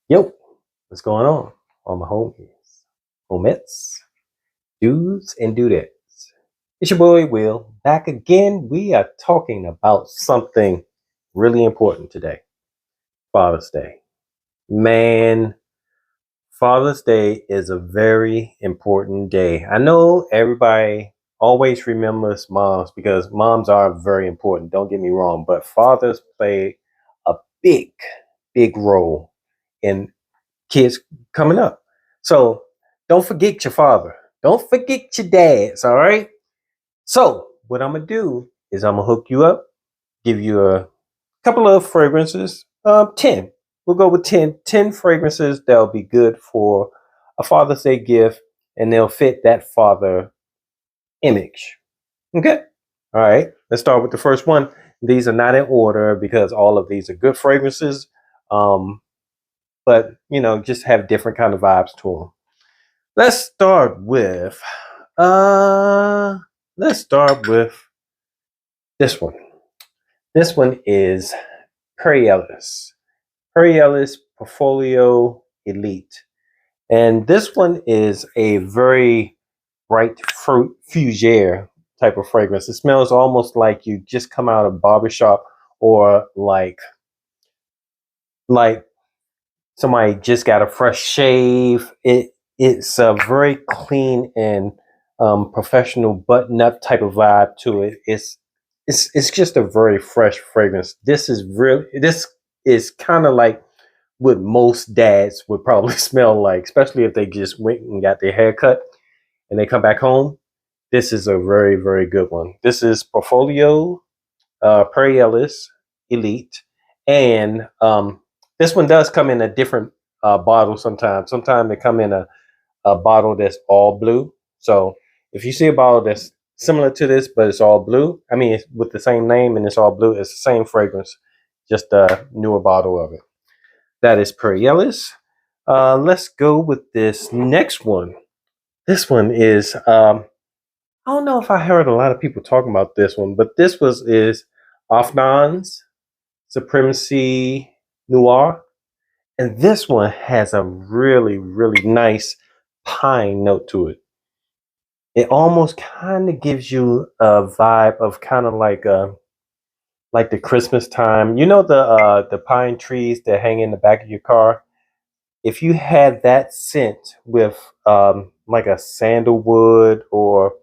Yo, what's going on? All my homies, homettes, dudes, and dudettes. It's your boy Will back again. We are talking about something really important today. Father's Day. Man, Father's Day is a very important day. I know everybody always remembers moms because moms are very important. Don't get me wrong, but fathers play a big, big role in kids coming up. So don't forget your father. Don't forget your dads, all right? So what I'm gonna do is I'm gonna hook you up, give you a couple of fragrances. 10. We'll go with 10 fragrances that'll be good for a Father's Day gift and they'll fit that father image. Okay? All right. Let's start with the first one. These are not in order because all of these are good fragrances. Um, but just have different kind of vibes to them. Let's start with uh let's start with this one. This one is Perry Ellis. Perry Ellis Portfolio Elite. And this one is a very bright fruit fougere type of fragrance. It smells almost like you just come out of barbershop or like somebody just got a fresh shave. It's a very clean and professional button up type of vibe to it. It's just a very fresh fragrance. This is kind of like what most dads would probably smell like, especially if they just went and got their hair cut and they come back home. This is a very, very good one. This is Portfolio Perry Ellis Elite, and this one does come in a different bottle sometimes. Sometimes they come in a bottle that's all blue. So if you see a bottle that's similar to this, but it's all blue, I mean, it's with the same name and it's all blue, it's the same fragrance, just a newer bottle of it. That is Perry Ellis. Let's go with this next one. This one is I don't know if I heard a lot of people talking about this one, but this is Afnan's Supremacy Noir. And this one has a really, really nice pine note to it. It almost kind of gives you a vibe of kind of like the Christmas time. You know the pine trees that hang in the back of your car? If you had that scent with like a sandalwood or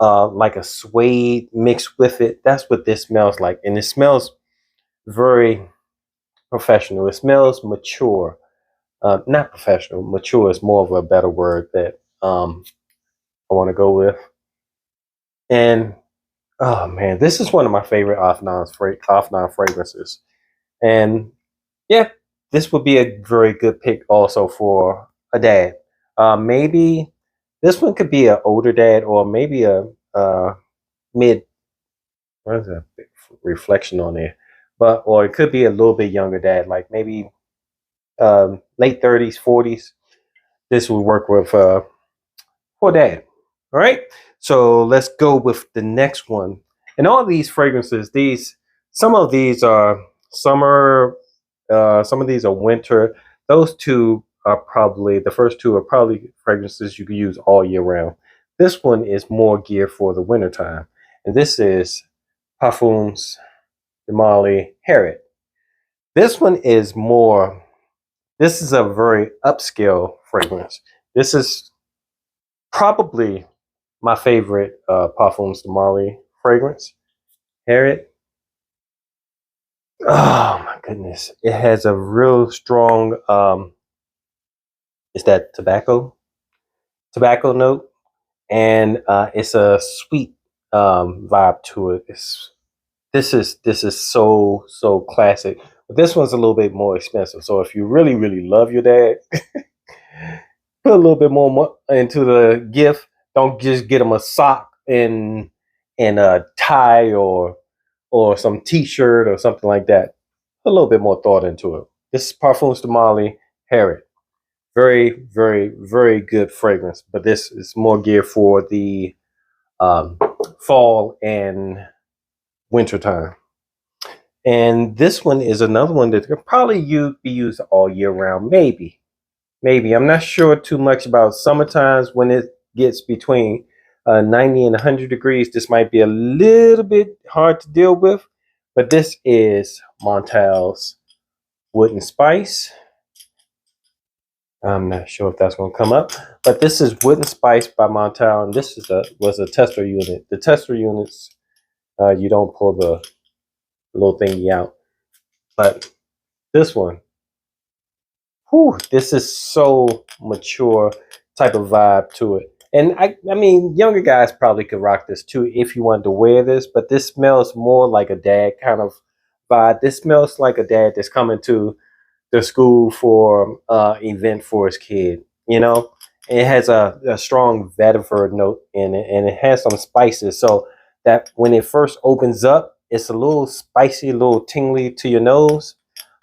like a suede mixed with it, that's what this smells like. And it smells very professional. It smells mature. Not professional. Mature is more of a better word that I want to go with. And oh man, this is one of my favorite Afnan fragrances. And yeah, this would be a very good pick also for a dad. Maybe this one could be an older dad or maybe a mid. What is that reflection on there? But or it could be a little bit younger dad, like maybe late 30s, 40s. This would work with for dad. All right. So let's go with the next one. And all these fragrances, some of these are summer, some of these are winter. Those two are probably the first two are probably fragrances you can use all year round. This one is more geared for the winter time, and this is Parfums de Marly Harriet. This one is more. This is a very upscale fragrance. This is probably my favorite Parfums de Marly fragrance. Harriet. Oh my goodness! It has a real strong. Is that tobacco note, and it's a sweet vibe to it. This is so classic. But this one's a little bit more expensive. So if you really really love your dad, put a little bit more into the gift. Don't just get him a sock and a tie or some T-shirt or something like that. Put a little bit more thought into it. This is Parfums de Marly Harriet. Very, very, very good fragrance, but this is more geared for the um, fall and winter time. And this one is another one that could probably be used all year round. Maybe. I'm not sure too much about summer times when it gets between 90 and 100 degrees. This might be a little bit hard to deal with, but this is Montel's Wood and Spice. I'm not sure if that's going to come up, but this is Wood and Spice by Montel, and this was a tester unit. The tester units, you don't pull the little thingy out, but this one, whew, this is so mature type of vibe to it. And I mean, younger guys probably could rock this too if you wanted to wear this, but this smells more like a dad kind of vibe. This smells like a dad that's coming to the school for event for his kid. You know, it has a strong vetiver note in it, and it has some spices. So that when it first opens up, it's a little spicy, a little tingly to your nose.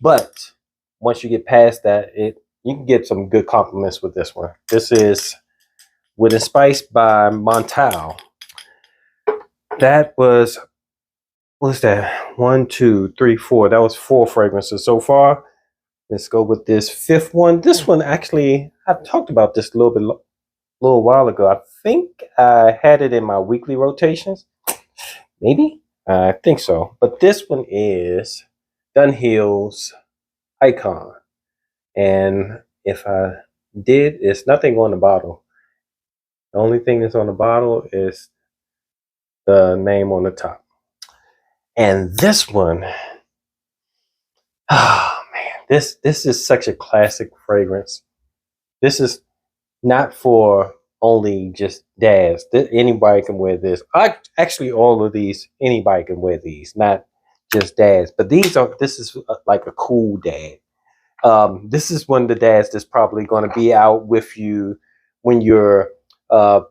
But once you get past that, you can get some good compliments with this one. This is Wood and Spice by Montal. That was what's that? 1, 2, 3, 4. That was 4 fragrances so far. Let's go with this 5th one. This one actually, I talked about this a little while ago. I think I had it in my weekly rotations. Maybe? I think so. But this one is Dunhill's Icon. And if I did, it's nothing on the bottle. The only thing that's on the bottle is the name on the top. And this one, oh man, this is such a classic fragrance. This is not for only just dads. Anybody can wear this. Actually, all of these, anybody can wear these, not just dads. But this is like a cool dad. This is one of the dads that's probably going to be out with you when you're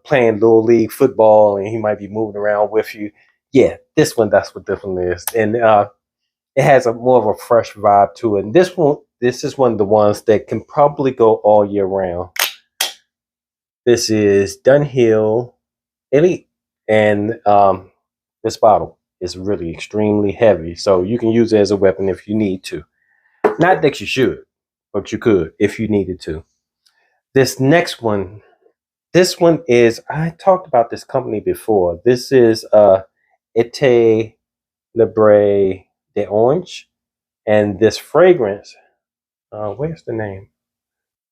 playing little league football, and he might be moving around with you. Yeah, that's what this one is, and it has a more of a fresh vibe to it. And this is one of the ones that can probably go all year round. This is Dunhill Elite, and this bottle is really extremely heavy, so you can use it as a weapon if you need to. Not that you should, but you could if you needed to. This next one, this one is, I talked about this company before. This is Ete Libre de Orange, and this fragrance, where's the name?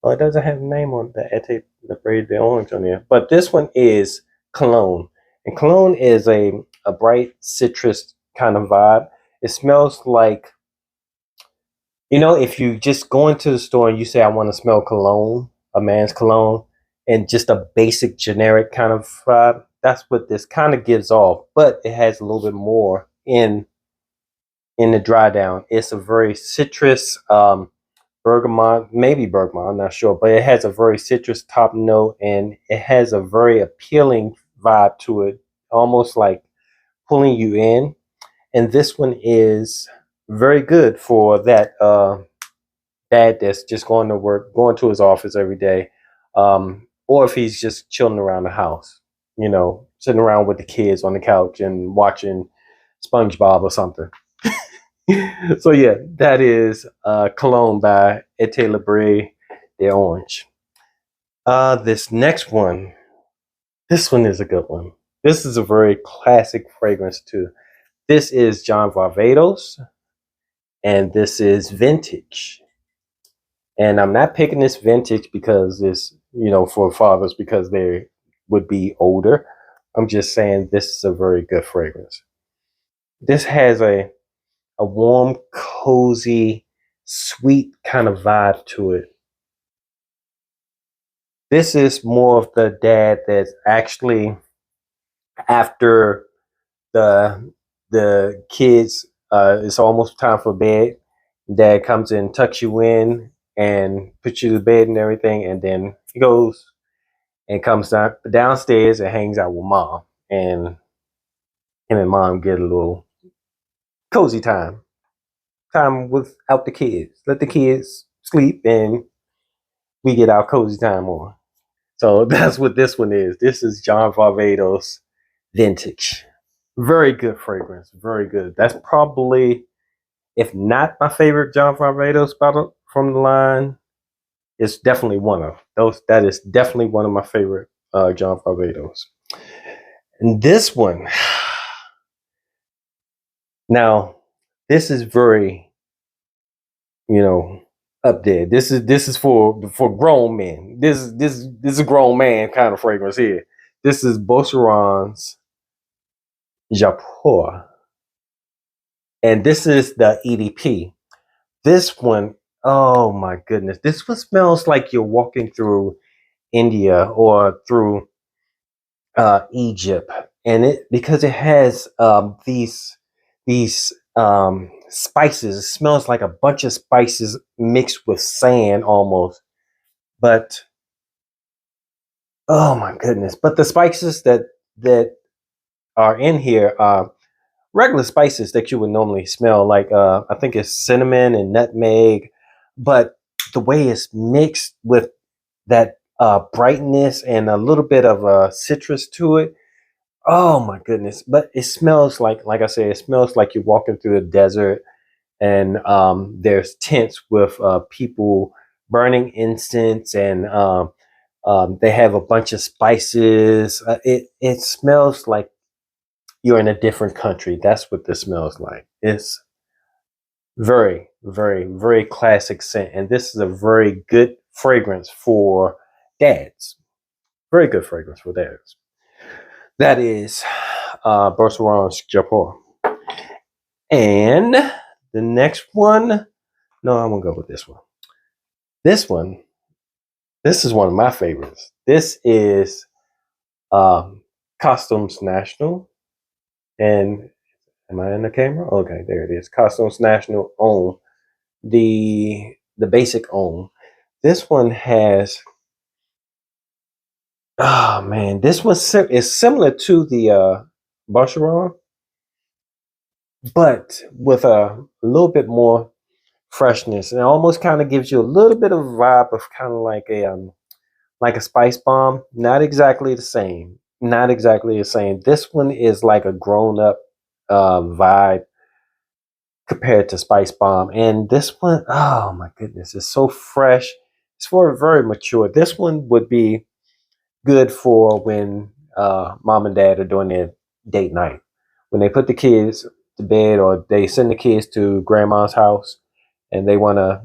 Oh, it doesn't have a name on the Ete Libre de Orange on there, but this one is Cologne, and Cologne is a bright citrus kind of vibe. It smells like, you know, if you just go into the store and you say, I want to smell cologne, a man's cologne, and just a basic generic kind of vibe, that's what this kind of gives off. But it has a little bit more in the dry down. It's a very citrus, bergamot, maybe bergamot, I'm not sure, but it has a very citrus top note, and it has a very appealing vibe to it, almost like pulling you in. And this one is very good for that dad that's just going to work, going to his office every day, or if he's just chilling around the house, you know, sitting around with the kids on the couch and watching SpongeBob or something. So yeah, that is Cologne by Ete Libre de Orange. This next one, this one is a good one. This is a very classic fragrance too. This is John Varvatos, and this is Vintage. And I'm not picking this vintage because it's, you know, for fathers because they would be older. I'm just saying this is a very good fragrance. This has a warm, cozy, sweet kind of vibe to it. This is more of the dad that's actually after the kids, it's almost time for bed. Dad comes in, tucks you in, and puts you to bed and everything, and then he goes and comes downstairs and hangs out with mom, and him and mom get a little cozy time without the kids. Let the kids sleep, and we get our cozy time on. So that's what this one is. This is John Varvatos Vintage. Very good fragrance. Very good. That's probably if not my favorite John Varvatos bottle from the line, it's definitely one of those. That is definitely one of my favorite John Varvatos. And this one, now, this is very, you know, up there. This is for grown men. This is a grown man kind of fragrance here. This is Bosseron's Japor, and this is the EDP. This one, oh my goodness, this one smells like you're walking through India or through Egypt, and it because it has these spices. It smells like a bunch of spices mixed with sand almost. But oh my goodness! But the spices that are in here are regular spices that you would normally smell, like I think it's cinnamon and nutmeg. But the way it's mixed with that brightness and a little bit of citrus to it. Oh my goodness! But it smells like I said, it smells like you're walking through the desert, and there's tents with people burning incense, and they have a bunch of spices. It smells like you're in a different country. That's what this smells like. It's very, very, very classic scent, and this is a very good fragrance for dads. Very good fragrance for dads. That is Bosseron's Japor. And the next one, no, I'm gonna go with this one. This one, this is one of my favorites. This is Costumes National. And am I in the camera? Okay, there it is. Costumes National Homme. The basic Homme. This one has, oh man, this one is similar to the Bosseron, but with a little bit more freshness. And it almost kind of gives you a little bit of a vibe of kind of like a spice bomb. Not exactly the same. Not exactly the same. This one is like a grown up vibe compared to Spice Bomb. And this one, oh my goodness, it's so fresh. It's for very mature. This one would be good for when mom and dad are doing their date night. When they put the kids to bed or they send the kids to grandma's house and they want to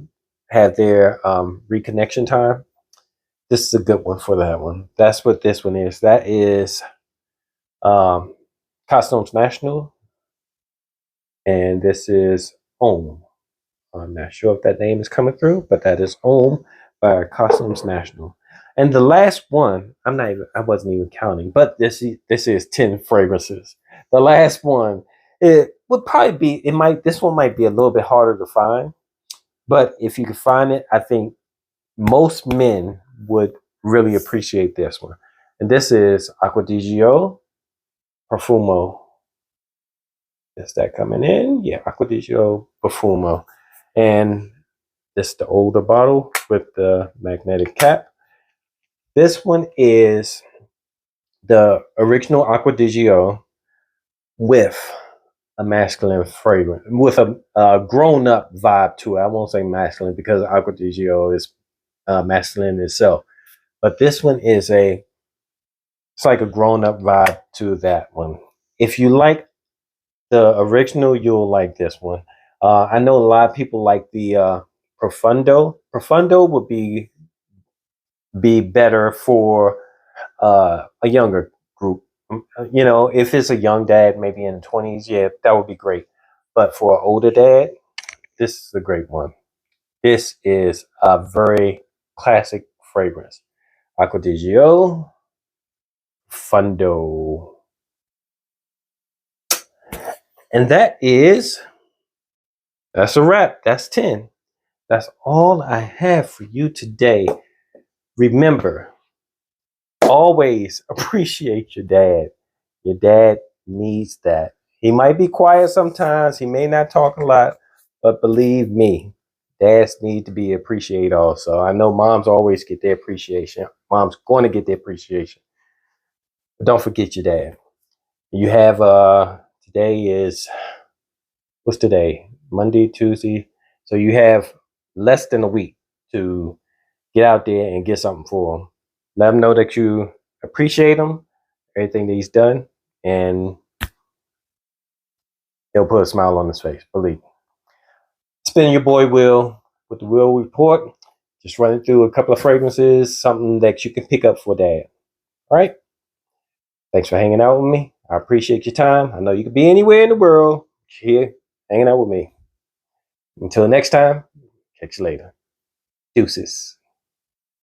have their reconnection time, this is a good one for that one. That's what this one is. That is um, Costumes National, and this is Homme. I'm not sure if that name is coming through, but that is Homme by Costumes National. And the last one, I wasn't even counting, but this is 10 fragrances. The last one, it would probably be, this one might be a little bit harder to find, but if you could find it, I think most men would really appreciate this one. And this is Acqua di Gio Profumo. Is that coming in? Yeah, Acqua di Gio Profumo. And this is the older bottle with the magnetic cap. This one is the original Acqua di Gio with a masculine fragrance, with a grown-up vibe to it. I won't say masculine because Acqua di Gio is masculine itself, but this one is it's like a grown-up vibe to that one. If you like the original, you'll like this one. I know a lot of people like the Profundo. Profundo would be better for a younger group. You know, if it's a young dad, maybe in the 20s, yeah, that would be great. But for an older dad, this is a great one. This is a very classic fragrance. Acqua di Gio Fundo. And that's a wrap. That's 10. That's all I have for you today. Remember, always appreciate your dad. Your dad needs that. He might be quiet sometimes, he may not talk a lot, but believe me, dads need to be appreciated also. I know moms always get their appreciation. Mom's going to get their appreciation. But don't forget your dad. You have today is what's today? Monday, Tuesday. So you have less than a week to get out there and get something for him. Let him know that you appreciate him, everything that he's done, and he'll put a smile on his face. Believe me. It's been your boy Will with the Will Report. Just running through a couple of fragrances, something that you can pick up for dad. All right. Thanks for hanging out with me. I appreciate your time. I know you could be anywhere in the world. You're here hanging out with me. Until next time, catch you later. Deuces.